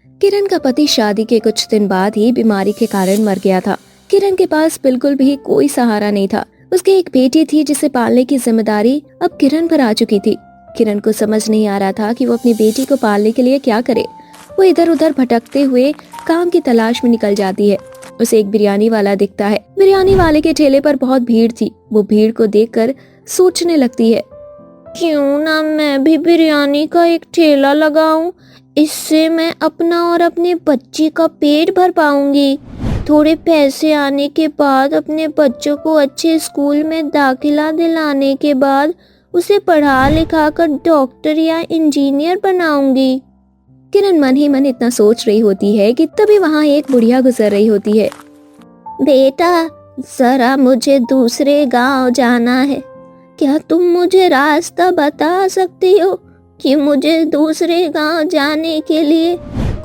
किरण का पति शादी के कुछ दिन बाद ही बीमारी के कारण मर गया था। किरण के पास बिल्कुल भी कोई सहारा नहीं था। उसकी एक बेटी थी जिसे पालने की जिम्मेदारी अब किरण पर आ चुकी थी। किरण को समझ नहीं आ रहा था कि वो अपनी बेटी को पालने के लिए क्या करे। वो इधर उधर भटकते हुए काम की तलाश में निकल जाती है। उसे एक बिरयानी वाला दिखता है। बिरयानी वाले के ठेले पर बहुत भीड़ थी। वो भीड़ को देखकर सोचने लगती है, क्यों ना मैं भी बिरयानी का एक ठेला लगाऊं। इससे मैं अपना और अपने बच्ची का पेट भर पाऊंगी। थोड़े पैसे आने के बाद अपने बच्चों को अच्छे स्कूल में दाखिला दिलाने के बाद उसे पढ़ा लिखा कर डॉक्टर या इंजीनियर बनाऊंगी। किरण मन ही मन इतना सोच रही होती है कि तभी वहाँ एक बुढ़िया गुजर रही होती है। बेटा, जरा मुझे दूसरे गांव जाना है। क्या तुम मुझे रास्ता बता सकती हो कि मुझे दूसरे गांव जाने के लिए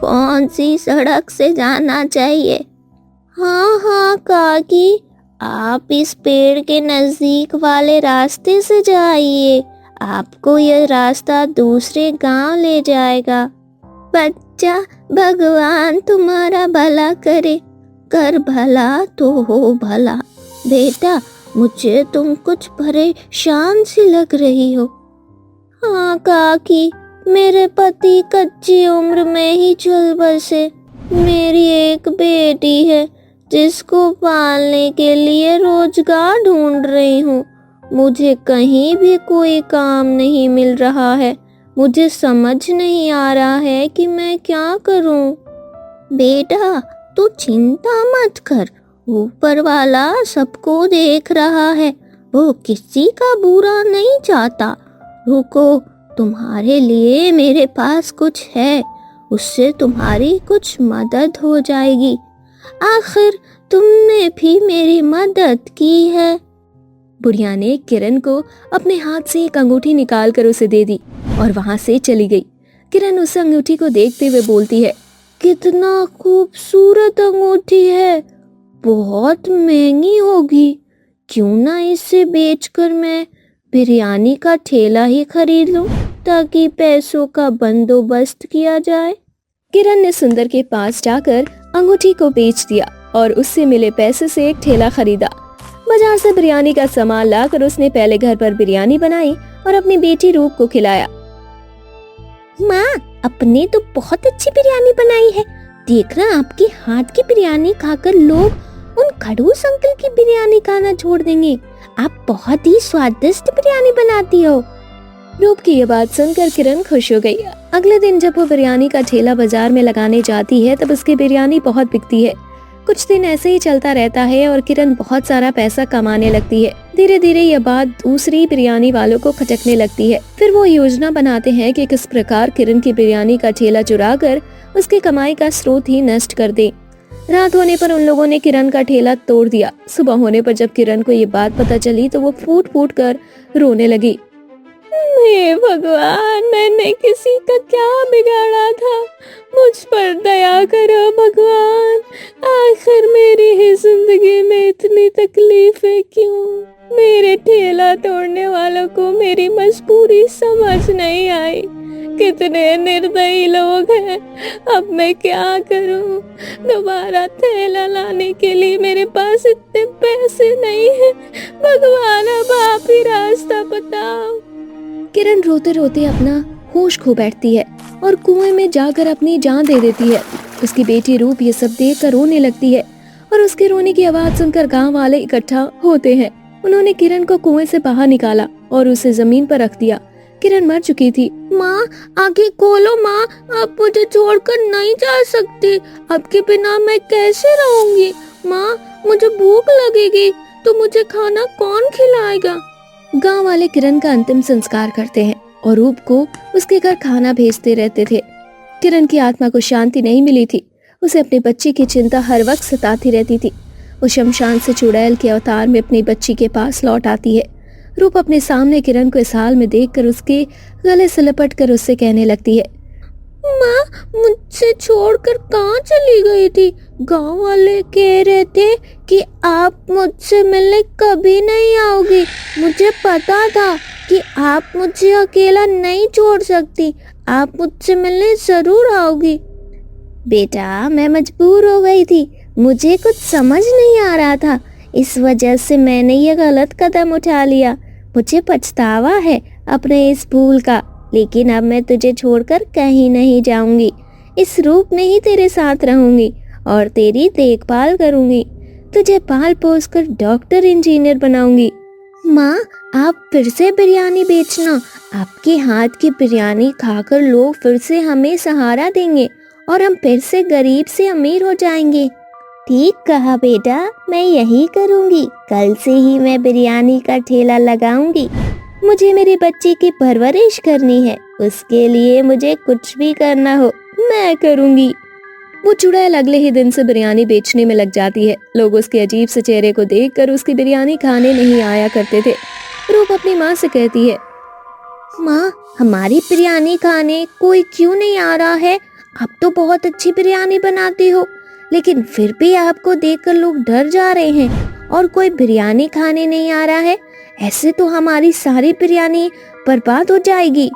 कौन सी सड़क से जाना चाहिए? हाँ हाँ काकी, आप इस पेड़ के नजदीक वाले रास्ते से जाइए। आपको यह रास्ता दूसरे गांव ले जाएगा। बच्चा, भगवान तुम्हारा भला करे। कर भला तो हो भला। बेटा, मुझे तुम कुछ परेशान सी लग रही हो। हाँ काकी, मेरे पति कच्ची उम्र में ही चल बसे। मेरी एक बेटी है जिसको पालने के लिए रोजगार ढूंढ रही हूँ। मुझे कहीं भी कोई काम नहीं मिल रहा है। मुझे समझ नहीं आ रहा है कि मैं क्या करूँ। बेटा, तू चिंता मत कर। ऊपर वाला सबको देख रहा है। वो किसी का बुरा नहीं चाहता। रुको, तुम्हारे लिए मेरे पास कुछ है। उससे तुम्हारी कुछ मदद हो जाएगी। आखिर तुमने भी मेरी मदद की है। बुढ़िया ने किरण को अपने हाथ से एक अंगूठी निकाल कर उसे दे दी और वहां से चली गई। किरण उस अंगूठी को देखते हुए बोलती है, कितना खूबसूरत अंगूठी है। बहुत महंगी होगी। क्यों ना इसे बेचकर मैं बिरयानी का ठेला ही खरीद लूं ताकि पैसों का बंदोबस्त किया जाए। किरण ने सुंदर के पास जाकर अंगूठी को बेच दिया और उससे मिले पैसे से एक ठेला खरीदा। बाजार से बिरयानी का सामान लाकर उसने पहले घर पर बिरयानी बनाई और अपनी बेटी रूप को खिलाया। माँ, अपने तो बहुत अच्छी बिरयानी बनाई है। देखना, आपके हाथ की बिरयानी खाकर लोग उन खड़ूस अंकल की बिरयानी खाना छोड़ देंगे। आप बहुत ही स्वादिष्ट बिरयानी बनाती हो। रूप की ये बात सुनकर किरण खुश हो गई। अगले दिन जब वो बिरयानी का ठेला बाजार में लगाने जाती है तब उसकी बिरयानी बहुत बिकती है। कुछ दिन ऐसे ही चलता रहता है और किरण बहुत सारा पैसा कमाने लगती है। धीरे धीरे यह बात दूसरी बिरयानी वालों को खटकने लगती है। फिर वो योजना बनाते हैं कि किस प्रकार किरण की बिरयानी का ठेला चुराकर उसकी कमाई का स्रोत ही नष्ट कर दे। रात होने पर उन लोगों ने किरण का ठेला तोड़ दिया। सुबह होने पर जब किरण को ये बात पता चली तो वो फूट फूट कर रोने लगी। हे भगवान, मैंने किसी का क्या बिगाड़ा था? मुझ पर दया करो भगवान। आखिर मेरी ही जिंदगी में इतनी तकलीफें क्यों? मेरे ठेला तोड़ने वालों को मेरी मजबूरी समझ नहीं आई। कितने निर्दयी लोग हैं। अब मैं क्या करूं? दोबारा ठेला लाने के लिए मेरे पास इतने पैसे नहीं हैं। भगवान, अब आप ही रास्ता बताओ। किरण रोते रोते अपना होश खो बैठती है और कुएं में जाकर अपनी जान दे देती है। उसकी बेटी रूप ये सब देखकर रोने लगती है और उसके रोने की आवाज सुनकर गांव वाले इकट्ठा होते हैं। उन्होंने किरण को कुएं से बाहर निकाला और उसे जमीन पर रख दिया। किरण मर चुकी थी। माँ, आंखें खोलो माँ, आप मुझे छोड़कर नहीं जा सकती। आपके बिना मैं कैसे रहूंगी? माँ, मुझे भूख लगेगी तो मुझे खाना कौन खिलाएगा? गांव वाले किरण का अंतिम संस्कार करते हैं और रूप को उसके घर खाना भेजते रहते थे। किरण की आत्मा को शांति नहीं मिली थी। उसे अपने बच्ची की चिंता हर वक्त सताती रहती थी। वो शमशान से चुड़ैल के अवतार में अपनी बच्ची के पास लौट आती है। रूप अपने सामने किरण को इस हाल में देखकर उसके गले से लिपट कर उससे कहने लगती है, माँ, मुझसे छोड़कर कहाँ चली गई थी? गांव वाले कह रहे थे कि आप मुझसे मिलने कभी नहीं आओगी। मुझे पता था कि आप मुझे अकेला नहीं छोड़ सकती। आप मुझसे मिलने जरूर आओगी। बेटा, मैं मजबूर हो गई थी, मुझे कुछ समझ नहीं आ रहा था, इस वजह से मैंने ये गलत कदम उठा लिया। मुझे पछतावा है अपने इस भूल का, लेकिन अब मैं तुझे छोड़कर कहीं नहीं जाऊंगी। इस रूप में ही तेरे साथ रहूंगी और तेरी देखभाल करूंगी। तुझे पाल पोस कर डॉक्टर इंजीनियर बनाऊंगी। माँ, आप फिर से बिरयानी बेचना। आपके हाथ की बिरयानी खाकर लोग फिर से हमें सहारा देंगे और हम फिर से गरीब से अमीर हो जाएंगे। ठीक कहा बेटा, मैं यही करूंगी। कल से ही मैं बिरयानी का ठेला लगाऊंगी। मुझे मेरी बच्ची की परवरिश करनी है, उसके लिए मुझे कुछ भी करना हो मैं करूंगी। वो चुड़ैल अगले ही दिन से बिरयानी बेचने में लग जाती है। लोग उसके अजीब से चेहरे को देखकर उसकी बिरयानी खाने नहीं आया करते थे। रूप अपनी माँ से कहती है, माँ, हमारी बिरयानी खाने कोई क्यों नहीं आ रहा है? आप तो बहुत अच्छी बिरयानी बनाती हो, लेकिन फिर भी आपको देखकर लोग डर जा रहे हैं और कोई बिरयानी खाने नहीं आ रहा है। ऐसे तो हमारी सारी बिरयानी बर्बाद हो जाएगी।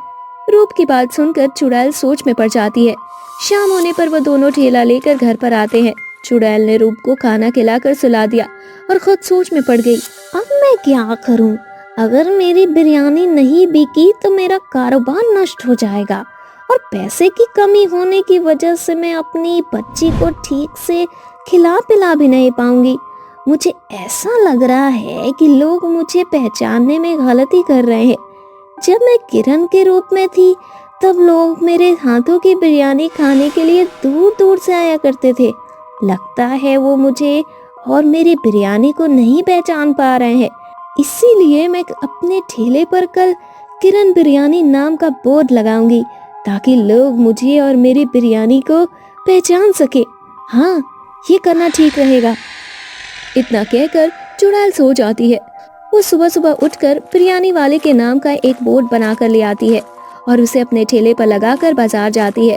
रूप की बात सुनकर चुड़ैल सोच में पड़ जाती है। शाम होने पर वो दोनों ठेला लेकर घर पर आते हैं। चुड़ैल ने रूप को खाना खिलाकर सुला दिया और खुद सोच में पड़ गई, अब मैं क्या करूं? अगर मेरी बिरयानी नहीं बिकी तो मेरा कारोबार नष्ट हो जाएगा और पैसे की कमी होने की वजह से मैं अपनी बच्ची को ठीक से खिला पिला भी नहीं पाऊंगी। मुझे ऐसा लग रहा है कि लोग मुझे पहचानने में गलती कर रहे हैं। जब मैं किरण के रूप में थी तब लोग मेरे हाथों की बिरयानी खाने के लिए दूर दूर से आया करते थे। लगता है वो मुझे और मेरी बिरयानी को नहीं पहचान पा रहे हैं। इसीलिए मैं अपने ठेले पर कल किरण बिरयानी नाम का बोर्ड लगाऊंगी ताकि लोग मुझे और मेरी बिरयानी को पहचान सके। हाँ, ये करना ठीक रहेगा। इतना कहकर चुड़ैल सो जाती है। वो सुबह सुबह उठकर बिरयानी वाले के नाम का एक बोर्ड बनाकर ले आती है और उसे अपने ठेले पर लगाकर बाजार जाती है।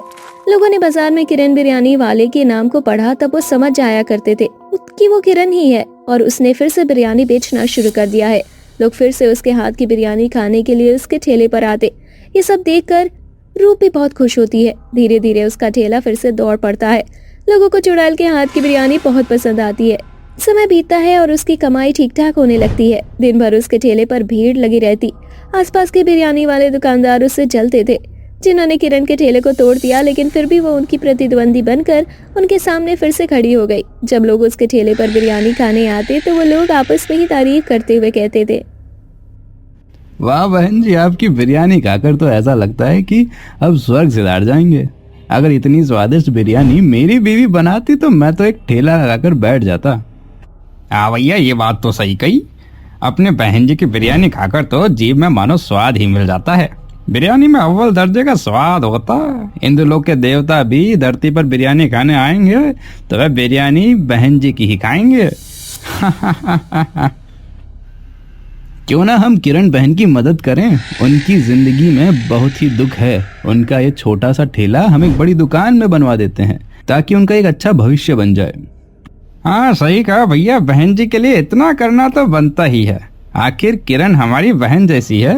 लोगों ने बाजार में किरण बिरयानी वाले के नाम को पढ़ा तब वो समझ जाया करते थे कि वो किरण ही है और उसने फिर से बिरयानी बेचना शुरू कर दिया है। लोग फिर से उसके हाथ की बिरयानी खाने के लिए उसके ठेले पर आते। ये सब देखकर रूप भी बहुत खुश होती है। धीरे धीरे उसका ठेला फिर से दौड़ पड़ता है। लोगों को चुड़ैल के हाथ की बिरयानी बहुत पसंद आती है। समय बीतता है और उसकी कमाई ठीक ठाक होने लगती है। दिन भर उसके ठेले पर भीड़ लगी रहती। आसपास के बिरयानी वाले दुकानदार उससे जलते थे, जिन्होंने किरण के ठेले को तोड़ दिया, लेकिन फिर भी वो उनकी प्रतिद्वंदी बनकर उनके सामने फिर से खड़ी हो गई। जब लोग उसके ठेले पर बिरयानी खाने आते तो वो लोग आपस में ही तारीफ करते हुए कहते थे, वाह बहन जी, आपकी बिरयानी खाकर तो ऐसा लगता है कि अब स्वर्ग सिधार जाएंगे। अगर इतनी स्वादिष्ट बिरयानी मेरी बीवी बनाती तो मैं तो एक ठेला लगाकर बैठ जाता। हाँ भैया, ये बात तो सही कही। अपने बहन जी की बिरयानी खाकर तो जीभ में मानो स्वाद ही मिल जाता है। बिरयानी में अव्वल दर्जे का स्वाद होता है। इंद्रलोक के देवता भी धरती पर बिरयानी खाने आएंगे तो वह बिरयानी बहन जी की ही खाएंगे। क्यों ना हम किरण बहन की मदद करें। उनकी जिंदगी में बहुत ही दुख है। उनका ये छोटा सा ठेला हम एक बड़ी दुकान में बनवा देते हैं ताकि उनका एक अच्छा भविष्य बन जाए। हाँ सही कहा भैया, बहन जी के लिए इतना करना तो बनता ही है। आखिर किरण हमारी बहन जैसी है।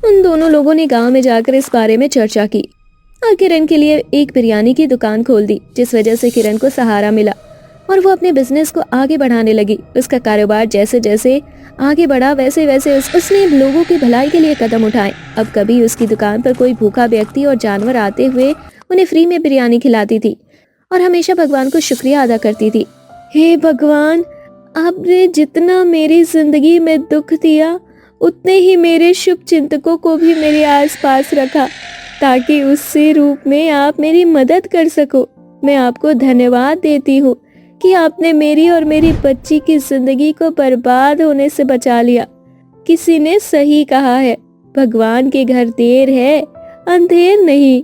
उन दोनों लोगों ने गांव में जाकर इस बारे में चर्चा की और किरण के लिए एक बिरयानी की दुकान खोल दी, जिस वजह से किरण को सहारा मिला और वो अपने बिजनेस को आगे बढ़ाने लगी। उसका कारोबार जैसे जैसे आगे बढ़ा वैसे वैसे उसने लोगों की भलाई के लिए कदम उठाए। अब कभी उसकी दुकान पर कोई भूखा व्यक्ति और जानवर आते हुए उन्हें फ्री में बिरयानी खिलाती थी और हमेशा भगवान को शुक्रिया अदा करती थी। हे भगवान, आपने जितना मेरी जिंदगी में दुख दिया उतने ही मेरे शुभ चिंतकों को भी मेरे आसपास रखा ताकि उससे रूप में आप मेरी मदद कर सको। मैं आपको धन्यवाद देती हूँ कि आपने मेरी और मेरी बच्ची की जिंदगी को बर्बाद होने से बचा लिया। किसी ने सही कहा है, भगवान के घर देर है अंधेर नहीं।